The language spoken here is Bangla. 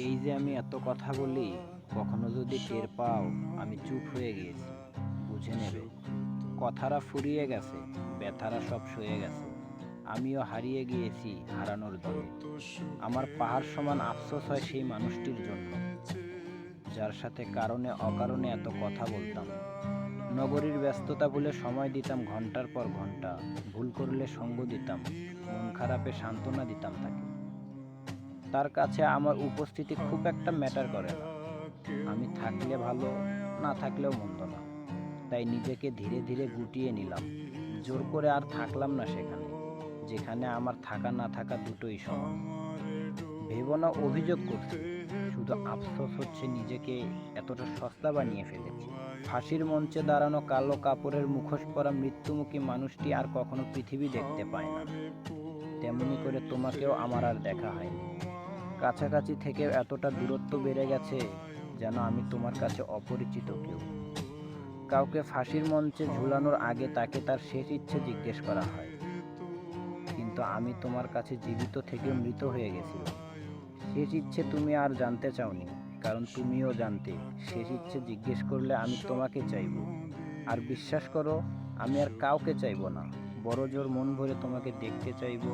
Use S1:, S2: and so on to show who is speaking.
S1: এই যে আমি এত কথা বলি, কখনো যদি টের পাও আমি চুপ হয়ে গিয়েছি, বুঝে নেবে। কথারা ফুরিয়ে গেছে, ব্যথারা সব সয়ে গেছে। আমিও হারিয়ে গিয়েছি হারানোর দলে। আমার পাহাড় সমান আফসোস হয় সেই মানুষটির জন্য, যার সাথে কারণে অকারণে এত কথা বলতাম। নগরীর ব্যস্ততা ভুলে সময় দিতাম ঘন্টার পর ঘন্টা। ভুল করলে সঙ্গ দিতাম, মন খারাপে সান্ত্বনা দিতাম তাকে। তার কাছে আমার উপস্থিতি খুব একটা ম্যাটার করে না। আমি থাকলে ভালো, না থাকলেও মন্দ না। তাই নিজেকে ধীরে ধীরে গুটিয়ে নিলাম। জোর করে আর থাকলাম না সেখানে, যেখানে আমার থাকা না থাকা দুটোই সমান। ভেবো না অভিযোগ করছি, শুধু আফসোস হচ্ছে নিজেকে এতটা সস্তা বানিয়ে ফেলেছি। ফাঁসির মঞ্চে দাঁড়ানো কালো কাপড়ের মুখোশ পরা মৃত্যুমুখী মানুষটি আর কখনো পৃথিবী দেখতে পায় না। তেমনি করে তোমাকেও আমার আর দেখা হয়নি। কাছাকাছি থেকেও এতটা দূরত্ব বেড়ে গেছে, যেন আমি তোমার কাছে অপরিচিত কেউ। কাউকে ফাঁসির মঞ্চে ঝুলানোর আগে তাকে তার শেষ ইচ্ছে জিজ্ঞেস করা হয়, কিন্তু আমি তোমার কাছে জীবিত থেকেও মৃত হয়ে গেছিলাম। শেষ ইচ্ছে তুমি আর জানতে চাওনি, কারণ তুমিও জানতে শেষ ইচ্ছে জিজ্ঞেস করলে আমি তোমাকে চাইব। আর বিশ্বাস করো, আমি আর কাউকে চাইব না। বড় জোর মন ভরে তোমাকে দেখতে চাইব,